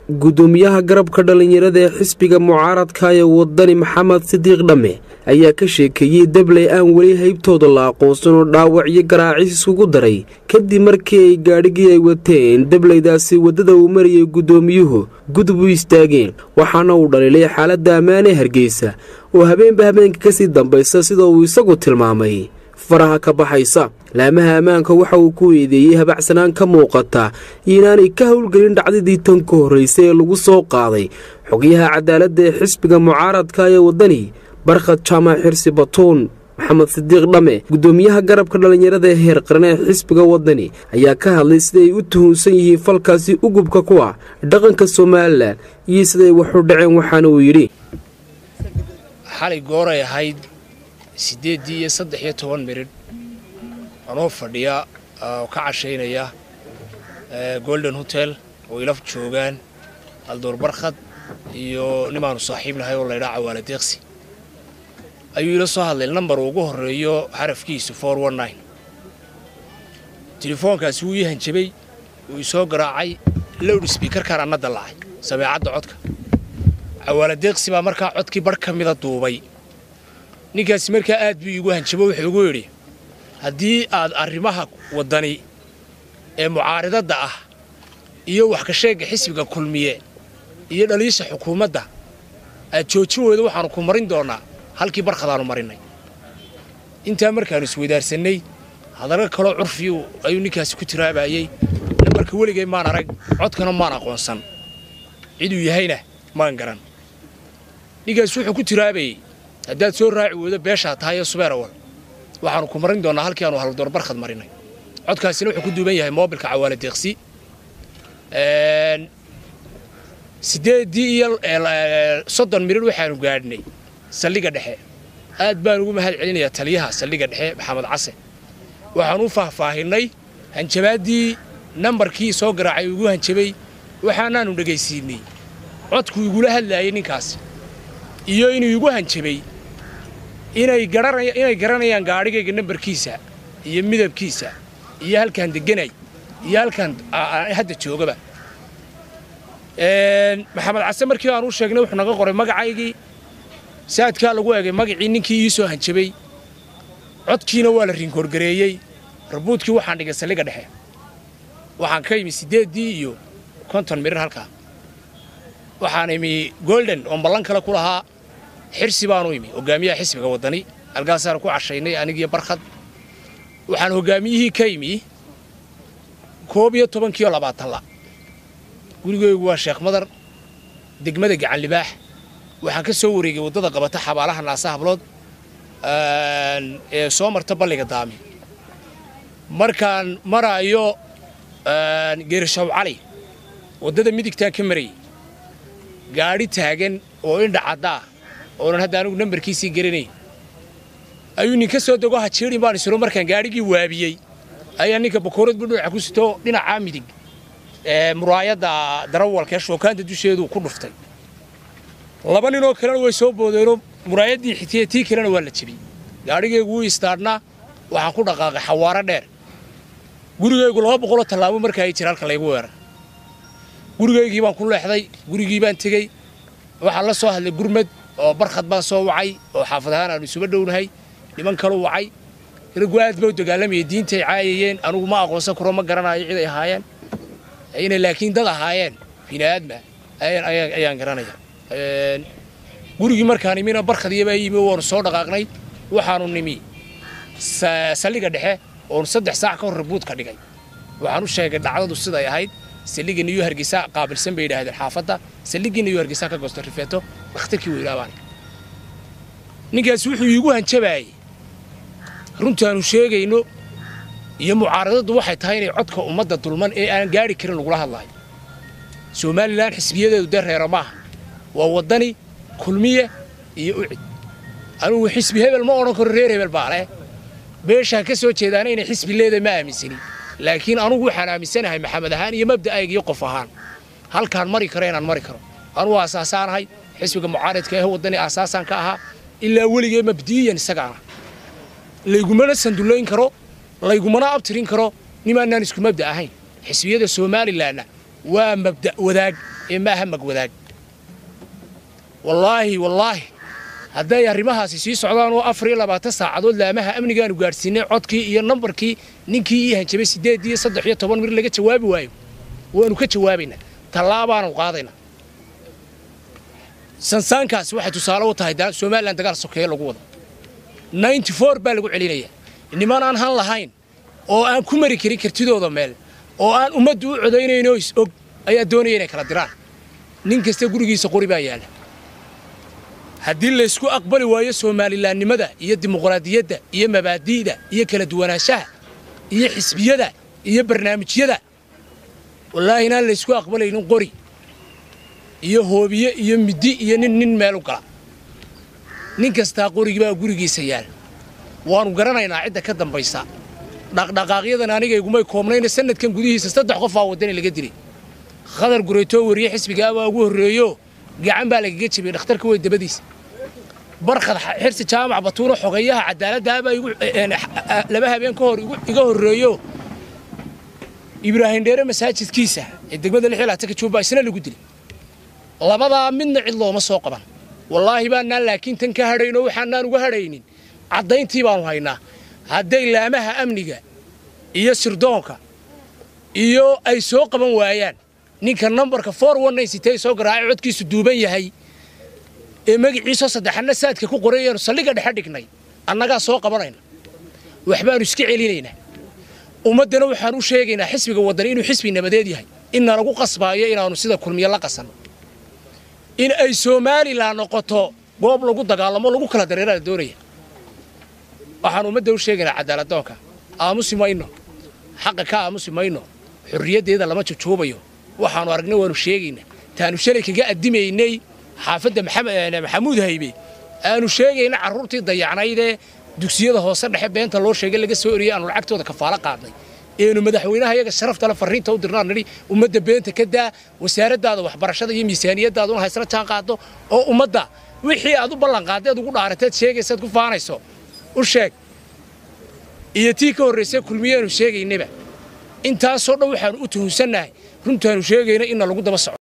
gudoomiyaha garabka dhalinyarada ee xisbiga mucaaradka ee wadani maxamed sidiiq dhamme ayaa ka sheekeeyay dabley aan weli haybtooda la aqoonsan oo dhaawacyo garaacis isugu daray kadib markii ay gaadhigii ay wateen dableydaasi wadada uu marayay gudoomiyuhu gudub u istaageen waxaana uu dhaliilay xaaladda ammaan ee Hargeysa oo habeenba habeenka ka sii dambaysa sida uu isagu tilmaamay faraha ka baxaysa laamaha ammaanka waxa uu ku eedeeyay habacsanaan ka muuqata inaanay ka howlgelin dhacdadii tan ka horeysay ee lagu soo qaaday xogayaha cadaaladda ee xisbiga mucaaradka ee wadani barkhad jaamac xirsi batuun maxamed sidiiq dhamme gudoomiyaha garabka dhalinyarada ee heer qaran ee xisbiga wadani ayaa ka hadlay sida ay u tuhunsan yihiin falkaasi ugubka ku ah dhaqanka Soomaaliland iyo sida ay wax u dhaceen waxaana uu yiri xalay gooray ahayd 8:13 minute anoo fadhiya oo ka casheynaya Golden Hotel oo ilaf joogan Aldoor Barkhad iyo nimaanu saaxiibnahay oo la yiraahdo Cawaale Deeqsi ayuu ila soo hadlay number ugu horeeyo xarafkiisu 419 telefoonkaasi uu yahan jabay uu soo garaacay loudspeaker ka ana dalacay sameecada codka Cawaale Deeqsi baa markaa codkii bar kamida duubay ninkaasi markaa aad buu igu hanjabo wuxuu ugu yiri haddii aad arrimaha wadani ee mucaaradada ah iyo wax ka sheega xisbiga kulmiye iyo dhaliisha xukuumadda aad joojin weydo waxaan ku marin doonaa halkii barkhadaanu marinay inta markaan isweydaarsanay hadalka kale curfi ayuu ninkaasi ku tiraabayay nambarka waligay maan arag codkana maan aqoonsan ciduu yahayna maan garan ninkaasi wuxuu ku tiraabayay haddaad soo raaci weydo beesha tahay Subeerawal waxaan ku marin doonaa halkii aanu Aldoor Barkhad marinay codkaasina wuxuu ku duuban yahay mobilka Cawaale Deeqsi 8:30 minute waxaanu gaadhnay saldhigga dhexe aad baan ugu mahad celinayaa taliyaha saldhigga dhexe Maxamed Case waxaan u faahfaahinay hanjabaadii nambarkii soo garaacay ugu hanjabay waxaanaanu dhageysiinay codku igula hadlayay ninkaas iyo inuu igu hanjabay inay garanayaan gaadhigayga nambarkiisa iyo midabkiisa iyo halkan deganay iyo halkan hadda joogaba Maxamed Case markii aan u sheegnay wuxuu naga qoray magacaygii saadka lagu eegay magacii ninkii ii soo hanjabay codkiina waa la rinkoor gareeyay rabuudkii waxaan dhigay saldhigga dhexe waxaan ka yimi 8:50 minute halka waxaan imi Golden oo ballan kale ku lahaa xirsi baanu imi hogaamiyaha xisbiga wadani algaasaar ku cashaynay aniga Barkhad waxaan hogaamiyihii ka yimi 11:20 gurigaygu waa Sheekh Madar degmada Gacan Libaax waxaan ka soo wareegay wadada qabata xabaalaha Naasa Hablood ee soo marta balliga daami markaan maraayo Geershaw Cali wadada midigta ka maray gaari taagan oo indha cadaa oo hadda anigu nambarkiisii garanay ayuu ninka soo dago hajeerin baan isro markaan gaarigii waabiyay ayaa ninka bakoorad budhuuca ku sito dhinaca midig muraayada darawalka shookaanta dusheedu ku dhuftay laba nin oo kale way soo boodeen muraayadii xitiyay kalena waa la jabiyay gaarigaygu wuu istaarnaa waxaan ku dhaqaaqay xawaaro dheer gurigaygu 200 talaabo markaa ay jiraalka laygu weerar gurigaygii baan ku leexday gurigii baan tagay waxaan la soo hadlay gurmad oo Barkhad baan soo wacay oo xaafadahan aanu isuba dhownahay niman kale wacay ragwaad baa dagaalamay diintay caayayeen anigu ma aqoonsan karo ma garanayo cid ay ahaayeen ayna laakiin dad ahaayeen binaadma ayaan garanaya gurigii markaan imina Barkhad iyo baa yimi oo soo dhaqaaqnay waxaanu nimi saldhigga dhexe oo 3 saac ka hor rabuud ka dhigay waxaan u sheegay dhacdadu sida ay ahayd saldhigga New Hargeysa qaabilsan bay yiraahdeen xaafadda saldhigga New Hargeysa ka goosto rifeeto waqtigii weeraabaan ninkaas wuxuu igu hanjabay runtaanu sheegayno iyo mucaaradadu waxay tahay inay codka ummadda dulman ee aan gaari karin lagu hadlayo Soomaaliland xisbiyadeedu dareero maaha waa wadani kulmiye iyo ucid anigu xisbi hebel ma oran karo reer hebel baale beesha ka soo jeedaan inay xisbi leedahay ma aaminsani laakiin anigu waxaan aaminsanahay Maxamed ahaan iyo mabda'ayga iyo qof ahaan halkaan mari karo inaan mari karo anigu asaasanahay xisbiga mucaaradka ee wadani asaasan ka ahaa ilaa waligay mabdiyan isaga laygumana sanduleyn karo laygumana abtirin karo nimaanaan isku mabda ahayn xisbiyada Soomaaliland waa mabda wadaag ee maaha magwadaag wallaahi hadday arrimahaasi sii socdaan oo 24 saacadood laamaha amnigaanu gaarsiinay codkii iyo nambarkii ninkii ii hanjabay 8 iyo 13 mir laga jawaabi waayo waanu ka jawaabaynaa talaabaanu qaadaynaa sansaankaas waxay tusaale u tahay Soomaaliland dagaal sokeeye lagu wado 94 baa lagu celinaya niman aan han lahayn oo aan ku mari karin kartidooda meel oo aan ummaddu u codaynayno is og ayaa doonayay inay kala diraan nin kasta gurigiisa qori baa yaala haddii la isku aqbali waayo Soomaalilandnimada iyo dimuqraadiyadda iyo mabaadi'da iyo kala duwanaanshaha iyo xisbiyada iyo barnaamijyada wallaahi inaan la isku aqbalaynin qori iyo hoobiye iyo midi iyo nin meel u gala nin kasta qorigiiba gurigiisa yaal waanu garanaynaa cidda ka dambaysa dhaqdhaqaaqyadan aniga igumay koobnayna sanadkan gudihiisa 3 qof wadani laga dilay khadar gureeto wariye xisbiga ugu horeeyo gacan baa laga jabiyay dhakhtarka way dabadiisa barqad xirsi jaamac batuuro xogayaha cadaaladda baa igu laba habeen ka hor iga horeeyo ibraahim dheere masaajidkiisa ee degmada lixlaata ka jooba isna lagu dilay labada midna cid looma soo qaban wallaahi baan laakiin tan ka hadhayno waxaan uga hadhaynin cadayntii baan haynaa hadday laamaha amniga iyo sirdoonka iyo ay soo qaban waayaan ninka numberka 419 soo garaacay codkiisu duuban yahay ee magaciisa saddexna saadka ku qorayeen saldhiga dhexe dhignay annaga soo qabanayna waxbaanu iska celinaynaa ummadana waxaan u sheegaynaa xisbiga wadani inuu xisbi nabadeed yahay in lagu qasbaayo inaanu sida kulmiye la qasan in ay Soomaaliland noqoto goob lagu dagaalamo lagu kala dareeraa doonaya waxaan ummadda u sheegaynaa cadaaladdoonka aamusimayno xaqa ka aamusimayno xurriyadeeda lama joojobayo waxaanu aragnay waanu sheegaynaa taanu shalay kaga adimaynay xaafadda maxamuud haybe aanu sheegaynaa carruurtii dayacnayd ee dugsiyada hoose dhexe beenta loo sheegay laga soo eriyay aanu lacagtooda kafaalo qaadnay eenu madaxweynaha iyaga sharafta la fariinta u dirnaa nari ummadda beenta ka daa wasaaradaada waxbarashada iyo miisaaniyadaada una haysna jaan qaado oo ummadda wixii aad u ballan qaadeed ugu dhaarateed sheegaysaad ku faanayso u sheeg iyo tii ka horreysay kulmiyeenu sheegaynaba intaasoo dhan waxaanu u tuhunsannahay runtaanu sheegayna in lagu daba soco